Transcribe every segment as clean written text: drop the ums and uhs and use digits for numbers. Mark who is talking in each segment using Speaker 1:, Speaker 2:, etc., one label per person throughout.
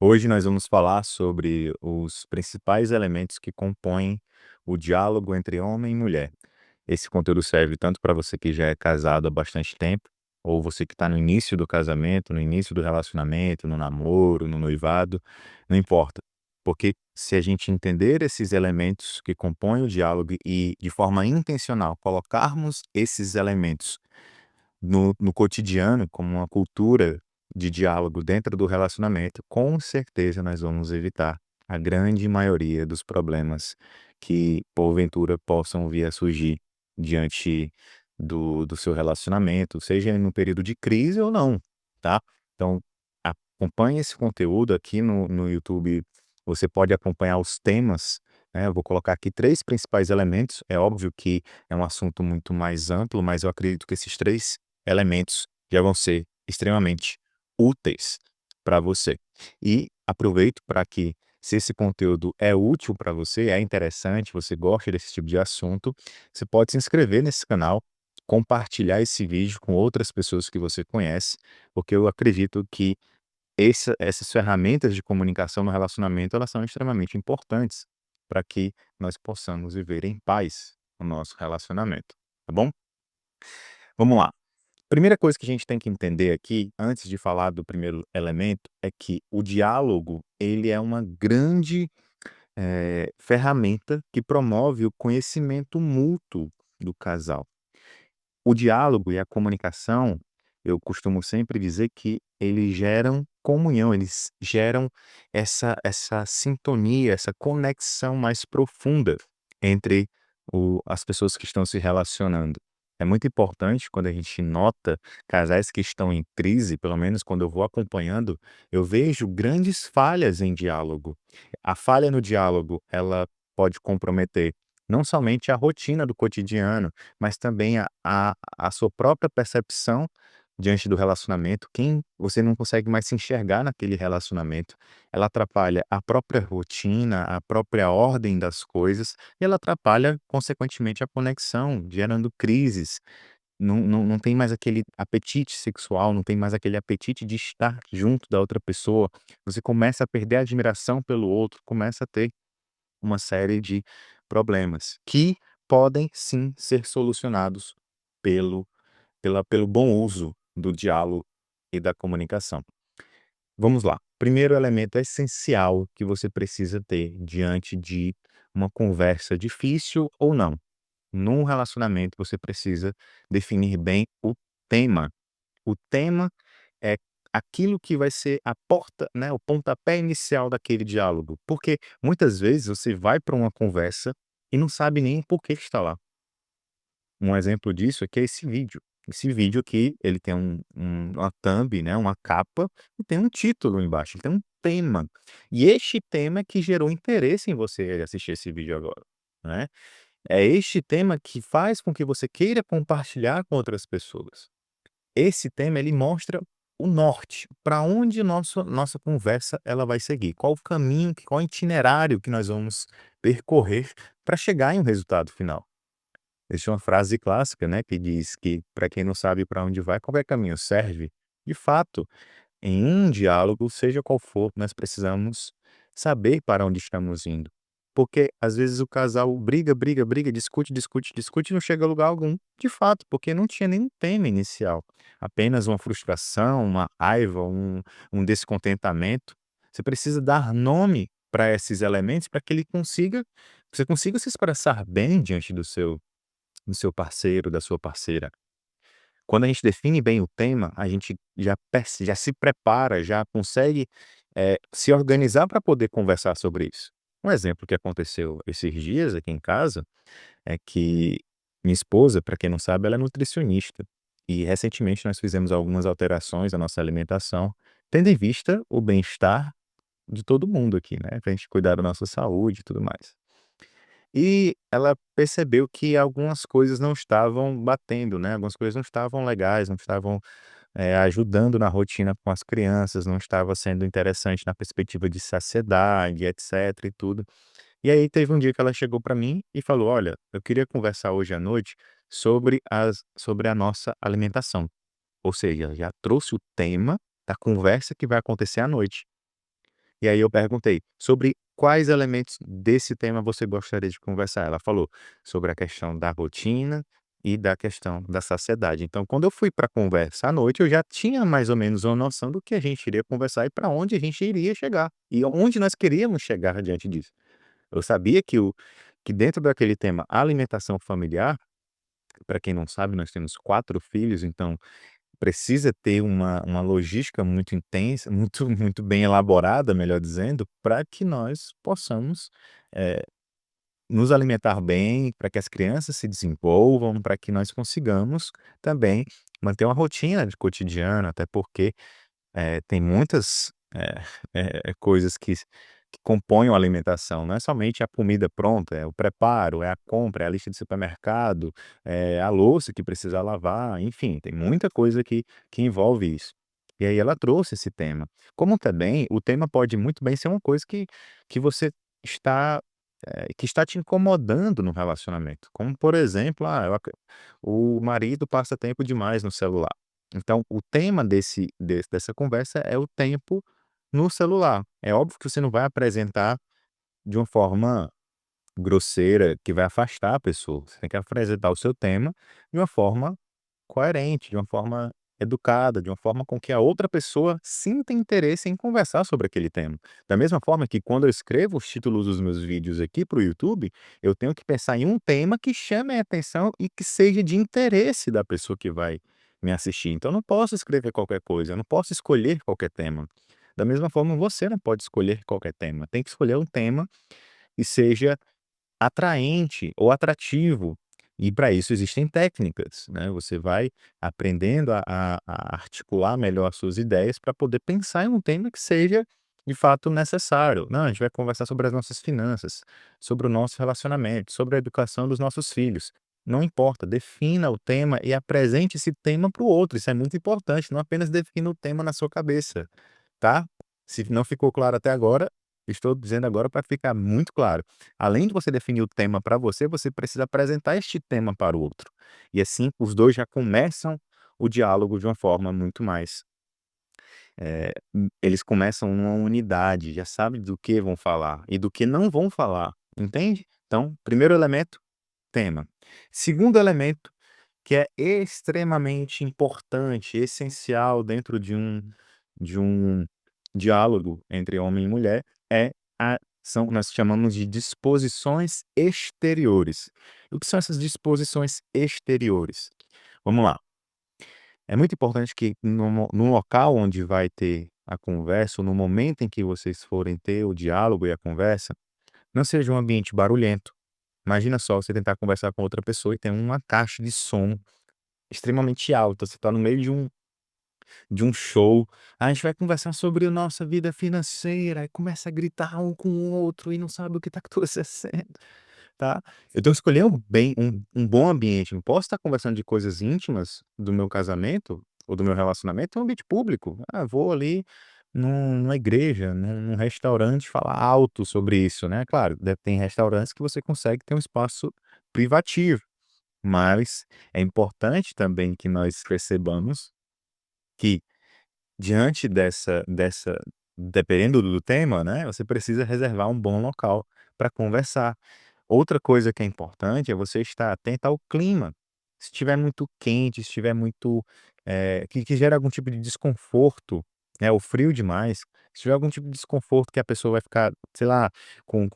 Speaker 1: Hoje nós vamos falar sobre os principais elementos que compõem o diálogo entre homem e mulher. Esse conteúdo serve tanto para você que já é casado há bastante tempo, ou você que está no início do casamento, no início do relacionamento, no namoro, no noivado, não importa. Porque se a gente entender esses elementos que compõem o diálogo e, de forma intencional, colocarmos esses elementos no cotidiano, como uma cultura de diálogo dentro do relacionamento, com certeza nós vamos evitar a grande maioria dos problemas que, porventura, possam vir a surgir diante do seu relacionamento, seja no período de crise ou não, tá? Então, acompanhe esse conteúdo aqui no YouTube. Você pode acompanhar os temas, né? Eu vou colocar aqui três principais elementos. É óbvio que é um assunto muito mais amplo, mas eu acredito que esses três elementos já vão ser extremamente úteis para você. E aproveito para que, se esse conteúdo é útil para você, é interessante, você gosta desse tipo de assunto, você pode se inscrever nesse canal, compartilhar esse vídeo com outras pessoas que você conhece, porque eu acredito que essas ferramentas de comunicação no relacionamento, elas são extremamente importantes para que nós possamos viver em paz no nosso relacionamento, tá bom? Vamos lá. Primeira coisa que a gente tem que entender aqui, antes de falar do primeiro elemento, é que o diálogo, ele é uma grande, ferramenta que promove o conhecimento mútuo do casal. O diálogo e a comunicação, eu costumo sempre dizer que eles geram comunhão, eles geram essa sintonia, essa conexão mais profunda entre as pessoas que estão se relacionando. É muito importante quando a gente nota casais que estão em crise, pelo menos quando eu vou acompanhando, eu vejo grandes falhas em diálogo. A falha no diálogo, ela pode comprometer não somente a rotina do cotidiano, mas também a sua própria percepção diante do relacionamento, quem você não consegue mais se enxergar naquele relacionamento. Ela atrapalha a própria rotina, a própria ordem das coisas, e ela atrapalha, consequentemente, a conexão, gerando crises. Não tem mais aquele apetite sexual, não tem mais aquele apetite de estar junto da outra pessoa. Você começa a perder a admiração pelo outro, começa a ter uma série de problemas que podem sim ser solucionados pelo pelo bom uso do diálogo e da comunicação. Vamos lá. Primeiro elemento essencial que você precisa ter diante de uma conversa difícil ou não. Num relacionamento, você precisa definir bem o tema. O tema é aquilo que vai ser a porta, né, o pontapé inicial daquele diálogo. Porque muitas vezes você vai para uma conversa e não sabe nem por que está lá. Um exemplo disso aqui é esse vídeo. Esse vídeo aqui, ele tem uma thumb, né, uma capa, e tem um título embaixo, ele tem um tema. E este tema é que gerou interesse em você assistir esse vídeo agora, né. É este tema que faz com que você queira compartilhar com outras pessoas. Esse tema, ele mostra o norte, para onde nossa conversa ela vai seguir, qual o caminho, qual o itinerário que nós vamos percorrer para chegar em um resultado final. Existe uma frase clássica, né, que diz que para quem não sabe para onde vai, qualquer caminho serve. De fato, em um diálogo, seja qual for, nós precisamos saber para onde estamos indo. Porque às vezes o casal briga, briga, briga, discute, discute, discute e não chega a lugar algum. De fato, porque não tinha nenhum tema inicial. Apenas uma frustração, uma raiva, um descontentamento. Você precisa dar nome para esses elementos para que você consiga se expressar bem diante do seu parceiro, da sua parceira. Quando a gente define bem o tema, a gente já se prepara, já consegue, se organizar para poder conversar sobre isso. Um exemplo que aconteceu esses dias aqui em casa é que minha esposa, para quem não sabe, ela é nutricionista. E recentemente nós fizemos algumas alterações à nossa alimentação, tendo em vista o bem-estar de todo mundo aqui, né, pra gente cuidar da nossa saúde e tudo mais. E ela percebeu que algumas coisas não estavam batendo, né, algumas coisas não estavam legais, não estavam, ajudando na rotina com as crianças, não estava sendo interessante na perspectiva de saciedade, etcétera e tudo. E aí teve um dia que ela chegou para mim e falou: "Olha, eu queria conversar hoje à noite sobre a nossa alimentação". Ou seja, já trouxe o tema da conversa que vai acontecer à noite. E aí eu perguntei: "Sobre quais elementos desse tema você gostaria de conversar?". Ela falou: "Sobre a questão da rotina e da questão da saciedade". Então, quando eu fui para a conversa à noite, eu já tinha mais ou menos uma noção do que a gente iria conversar e para onde a gente iria chegar, e onde nós queríamos chegar diante disso. Eu sabia que dentro daquele tema alimentação familiar, para quem não sabe, nós temos 4 filhos, então precisa ter uma logística muito intensa, muito bem elaborada, melhor dizendo, para que nós possamos, eh, nos alimentar bem, para que as crianças se desenvolvam, para que nós consigamos também manter uma rotina de cotidiano, até porque tem muitas, coisas que compõem a alimentação, não é somente a comida pronta, é o preparo, é a compra, é a lista de supermercado, é a louça que precisa lavar, enfim, tem muita coisa que envolve isso. E aí ela trouxe esse tema. Como também o tema pode muito bem ser uma coisa que você está, que está te incomodando no relacionamento, como por exemplo, o marido passa tempo demais no celular. Então, o tema dessa conversa é o tempo no celular. É óbvio que você não vai apresentar de uma forma grosseira, que vai afastar a pessoa. Você tem que apresentar o seu tema de uma forma coerente, de uma forma educada, de uma forma com que a outra pessoa sinta interesse em conversar sobre aquele tema. Da mesma forma que quando eu escrevo os títulos dos meus vídeos aqui para o YouTube, eu tenho que pensar em um tema que chame a atenção e que seja de interesse da pessoa que vai me assistir. Então eu não posso escrever qualquer coisa, eu não posso escolher qualquer tema. Da mesma forma, você não pode escolher qualquer tema. Tem que escolher um tema que seja atraente ou atrativo. E para isso existem técnicas, né, você vai aprendendo a articular melhor as suas ideias para poder pensar em um tema que seja de fato necessário. Não, a gente vai conversar sobre as nossas finanças, sobre o nosso relacionamento, sobre a educação dos nossos filhos. Não importa, defina o tema e apresente esse tema para o outro, isso é muito importante, não apenas defina o tema na sua cabeça, tá? Se não ficou claro até agora, estou dizendo agora para ficar muito claro. Além de você definir o tema para você, você precisa apresentar este tema para o outro. E assim, os 2 já começam o diálogo de uma forma muito mais, eles começam uma unidade, já sabe do que vão falar e do que não vão falar, entende? Então, primeiro elemento, tema. Segundo elemento, que é extremamente importante, essencial dentro de um diálogo entre homem e mulher, é a são nós chamamos de disposições exteriores. O que são essas disposições exteriores? Vamos lá, é muito importante que no local onde vai ter a conversa, ou no momento em que vocês forem ter o diálogo e a conversa, não seja um ambiente barulhento. Imagina só você tentar conversar com outra pessoa e tem uma caixa de som extremamente alta, você está no meio de um show, a gente vai conversar sobre a nossa vida financeira, aí começa a gritar um com o outro e não sabe o que está acontecendo, tá. Eu tenho que escolher um bom ambiente, não posso estar conversando de coisas íntimas do meu casamento ou do meu relacionamento em um ambiente público. Vou ali numa igreja, num restaurante falar alto sobre isso, né. Claro, tem restaurantes que você consegue ter um espaço privativo, mas é importante também que nós percebamos que diante dessa dependendo do tema, né, você precisa reservar um bom local para conversar. Outra coisa que é importante é você estar atento ao clima. Se estiver muito quente, se estiver muito, que gera algum tipo de desconforto, né, ou frio demais, se tiver algum tipo de desconforto que a pessoa vai ficar, sei lá, com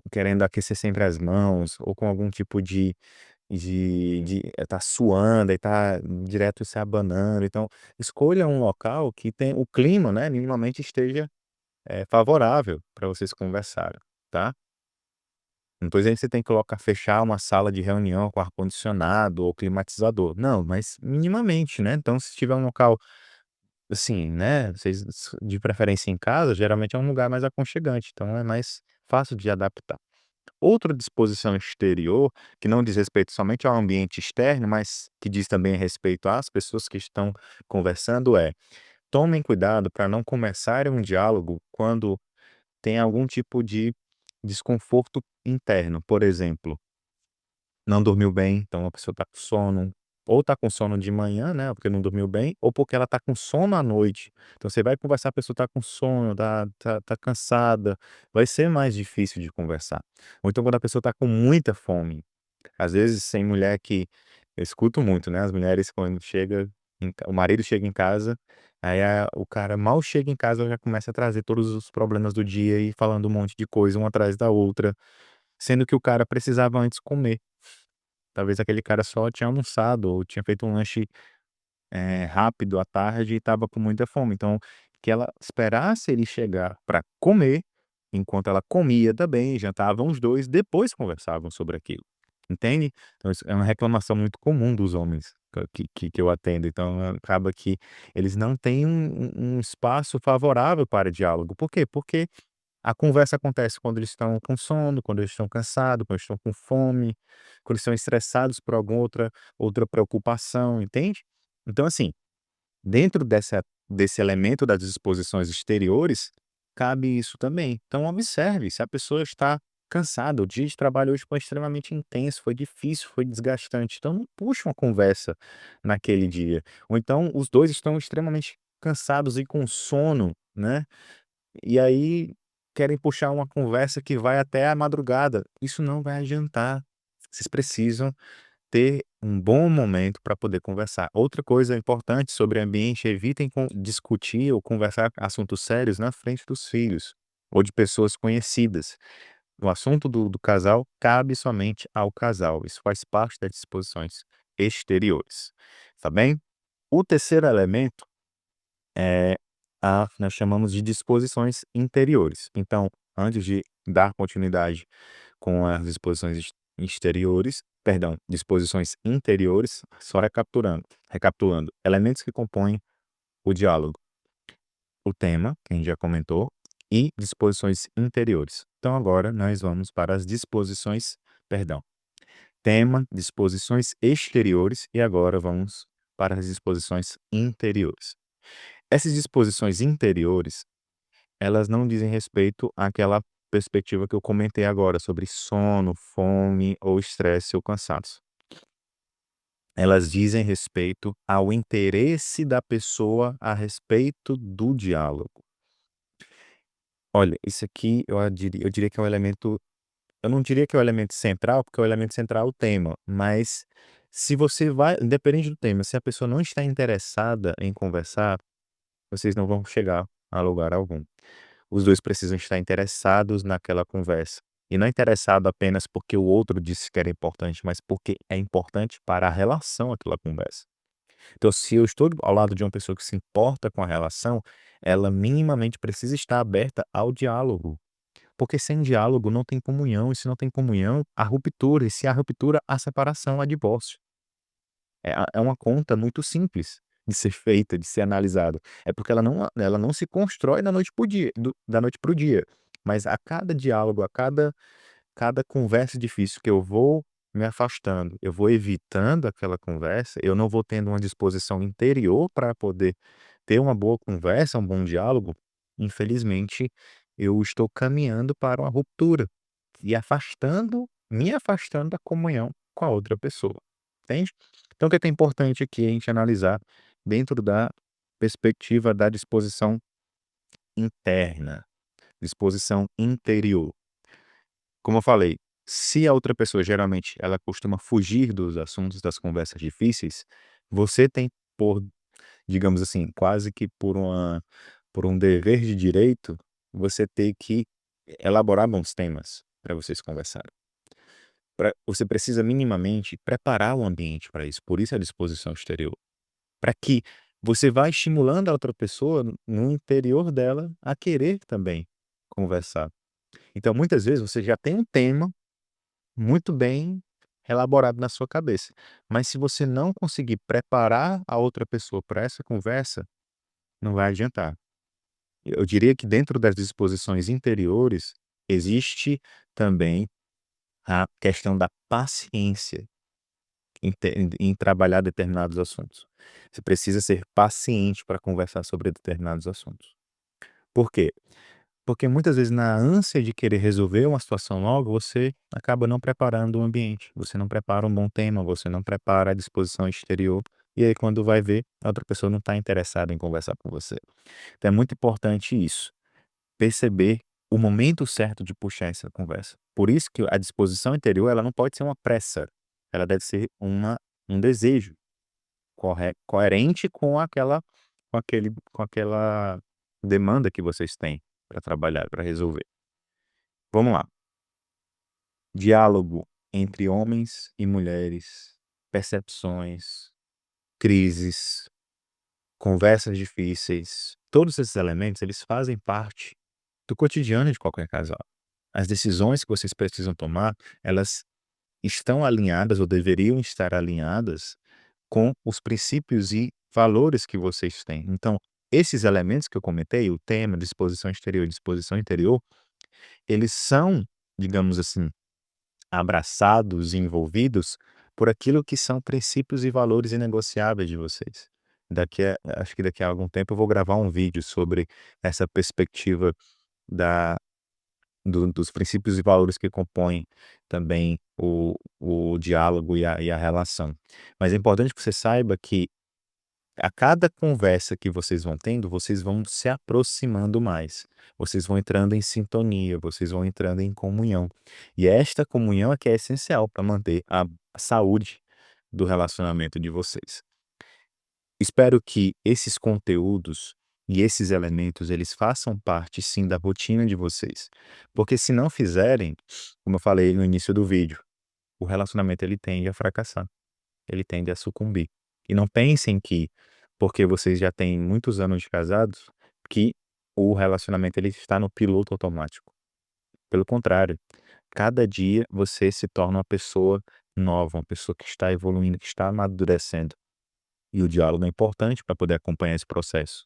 Speaker 1: querendo aquecer sempre as mãos, ou com algum tipo de tá suando e tá direto se abanando, então escolha um local que tem o clima, né, minimamente esteja, favorável para vocês conversarem, tá. Não tô dizendo que você tem que colocar fechar uma sala de reunião com ar-condicionado ou climatizador, não, mas minimamente, né, então se tiver um local, assim, né, vocês de preferência em casa, geralmente é um lugar mais aconchegante, então é mais fácil de adaptar. Outra disposição exterior, que não diz respeito somente ao ambiente externo, mas que diz também respeito às pessoas que estão conversando é: tomem cuidado para não começarem um diálogo quando tem algum tipo de desconforto interno. Por exemplo, não dormiu bem, então a pessoa está com sono, ou tá com sono de manhã, né, porque não dormiu bem, ou porque ela tá com sono à noite. Então você vai conversar, a pessoa tá com sono, tá cansada, vai ser mais difícil de conversar. Ou então quando a pessoa tá com muita fome. Às vezes tem mulher que eu escuto muito, né, as mulheres quando chega o marido chega em casa, aí o cara mal chega em casa, já começa a trazer todos os problemas do dia e falando um monte de coisa, uma atrás da outra, sendo que o cara precisava antes comer. Talvez aquele cara só tinha almoçado ou tinha feito um lanche, rápido à tarde e estava com muita fome. Então, que ela esperasse ele chegar para comer, enquanto ela comia também, jantavam os 2, depois conversavam sobre aquilo, entende? Então isso é uma reclamação muito comum dos homens que eu atendo, então acaba que eles não têm um espaço favorável para diálogo. Por quê? Porque a conversa acontece quando eles estão com sono, quando eles estão cansados, quando eles estão com fome, quando eles estão estressados por alguma outra preocupação, entende? Então assim, dentro desse elemento das disposições exteriores, cabe isso também. Então observe se a pessoa está cansada, o dia de trabalho hoje foi extremamente intenso, foi difícil, foi desgastante, então não puxa uma conversa naquele dia. Ou então os 2 estão extremamente cansados e com sono, né, e aí querem puxar uma conversa que vai até a madrugada, isso não vai adiantar. Vocês precisam ter um bom momento para poder conversar. Outra coisa importante sobre ambiente, evitem discutir ou conversar assuntos sérios na frente dos filhos ou de pessoas conhecidas. O assunto do casal cabe somente ao casal. Isso faz parte das disposições exteriores. Tá bem? O terceiro elemento é nós chamamos de disposições interiores. Então, antes de dar continuidade com as disposições exteriores, perdão, disposições interiores, só recapitulando, elementos que compõem o diálogo, o tema, que a gente já comentou, e disposições interiores. Então agora nós vamos para as disposições, perdão, tema, disposições exteriores e agora vamos para as disposições interiores. Essas disposições interiores, elas não dizem respeito àquela perspectiva que eu comentei agora sobre sono, fome ou estresse ou cansaço. Elas dizem respeito ao interesse da pessoa a respeito do diálogo. Olha, isso aqui eu diria que é um elemento, eu não diria que é o elemento central, porque o elemento central é o tema, mas se você vai, independente do tema, se a pessoa não está interessada em conversar, vocês não vão chegar a lugar algum. Os 2 precisam estar interessados naquela conversa. E não interessado apenas porque o outro disse que era importante, mas porque é importante para a relação aquela conversa. Então, se eu estou ao lado de uma pessoa que se importa com a relação, ela minimamente precisa estar aberta ao diálogo. Porque sem diálogo não tem comunhão, e se não tem comunhão, há ruptura, e se há ruptura, há separação, há divórcio. É uma conta muito simples de ser feita, de ser analisada. É porque ela não se constrói da noite para o dia, mas a cada diálogo, a cada conversa difícil que eu vou me afastando, eu vou evitando aquela conversa, eu não vou tendo uma disposição interior para poder ter uma boa conversa, um bom diálogo, infelizmente eu estou caminhando para uma ruptura e me afastando da comunhão com a outra pessoa, entende? Então o que é importante aqui a gente analisar dentro da perspectiva da disposição interna, disposição interior. Como eu falei, se a outra pessoa geralmente ela costuma fugir dos assuntos das conversas difíceis, você tem por, digamos assim, quase que por um dever de direito, você ter que elaborar bons temas para vocês conversarem. Você precisa minimamente preparar o ambiente para isso, por isso a disposição exterior, para que você vá estimulando a outra pessoa no interior dela a querer também conversar. Então muitas vezes você já tem um tema muito bem elaborado na sua cabeça. Mas se você não conseguir preparar a outra pessoa para essa conversa, não vai adiantar. Eu diria que dentro das disposições interiores, existe também a questão da paciência em trabalhar determinados assuntos. Você precisa ser paciente para conversar sobre determinados assuntos. Por quê? Porque muitas vezes na ânsia de querer resolver uma situação logo, você acaba não preparando o ambiente, você não prepara um bom tema, você não prepara a disposição exterior, e aí quando vai ver, a outra pessoa não está interessada em conversar com você. Então é muito importante isso, perceber o momento certo de puxar essa conversa. Por isso que a disposição interior, ela não pode ser uma pressa, ela deve ser um desejo coerente com aquela demanda que vocês têm para trabalhar, para resolver. Vamos lá. Diálogo entre homens e mulheres, percepções, crises, conversas difíceis, todos esses elementos, eles fazem parte do cotidiano de qualquer casal. As decisões que vocês precisam tomar, elas estão alinhadas ou deveriam estar alinhadas com os princípios e valores que vocês têm. Então, esses elementos que eu comentei, o tema, disposição exterior e disposição interior, eles são, digamos assim, abraçados e envolvidos por aquilo que são princípios e valores inegociáveis de vocês. Acho que daqui a algum tempo eu vou gravar um vídeo sobre essa perspectiva da dos princípios e valores que compõem também o diálogo e a relação. Mas é importante que você saiba que a cada conversa que vocês vão tendo, vocês vão se aproximando mais. Vocês vão entrando em sintonia, vocês vão entrando em comunhão. E esta comunhão é que é essencial para manter a saúde do relacionamento de vocês. Espero que esses conteúdos e esses elementos, eles façam parte sim da rotina de vocês. Porque se não fizerem, como eu falei no início do vídeo, o relacionamento ele tende a fracassar, ele tende a sucumbir. E não pensem que, porque vocês já têm muitos anos de casados, que o relacionamento ele está no piloto automático. Pelo contrário, cada dia você se torna uma pessoa nova, uma pessoa que está evoluindo, que está amadurecendo. E o diálogo é importante para poder acompanhar esse processo.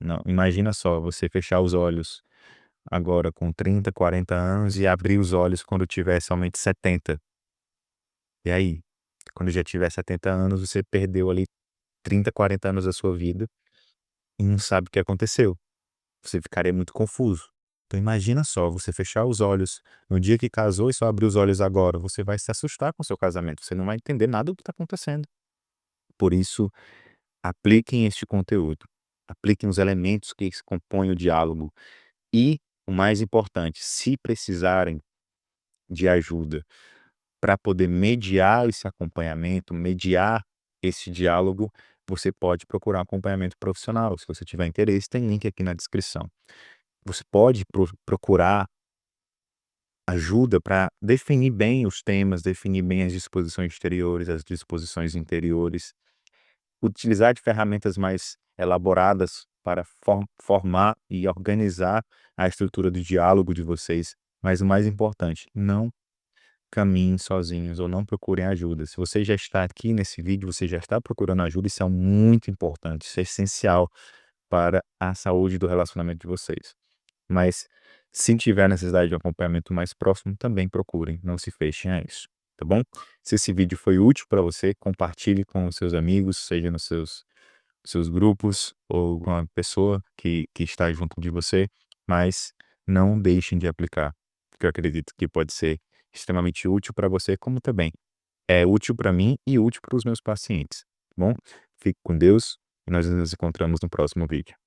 Speaker 1: Não, imagina só, você fechar os olhos agora com 30, 40 anos e abrir os olhos quando tiver somente 70. E aí? Quando já tiver 70 anos, você perdeu ali 30, 40 anos da sua vida e não sabe o que aconteceu. Você ficaria muito confuso. Então imagina só, você fechar os olhos no dia que casou e só abrir os olhos agora, você vai se assustar com o seu casamento, você não vai entender nada do que está acontecendo. Por isso, apliquem este conteúdo, apliquem os elementos que compõem o diálogo e, o mais importante, se precisarem de ajuda para poder mediar esse acompanhamento, mediar esse diálogo, você pode procurar um acompanhamento profissional. Se você tiver interesse, tem link aqui na descrição. Você pode procurar ajuda para definir bem os temas, definir bem as disposições exteriores, as disposições interiores, utilizar de ferramentas mais elaboradas para formar e organizar a estrutura do diálogo de vocês. Mas o mais importante, não caminhem sozinhos ou não procurem ajuda. Se você já está aqui nesse vídeo, você já está procurando ajuda, isso é muito importante, isso é essencial para a saúde do relacionamento de vocês. Mas se tiver necessidade de um acompanhamento mais próximo, também procurem, não se fechem a isso, tá bom? Se esse vídeo foi útil para você, compartilhe com os seus amigos, seja nos seus grupos ou com a pessoa que está junto de você, mas não deixem de aplicar, porque eu acredito que pode ser extremamente útil para você, como também é útil para mim e útil para os meus pacientes, tá bom? Fique com Deus e nós nos encontramos no próximo vídeo.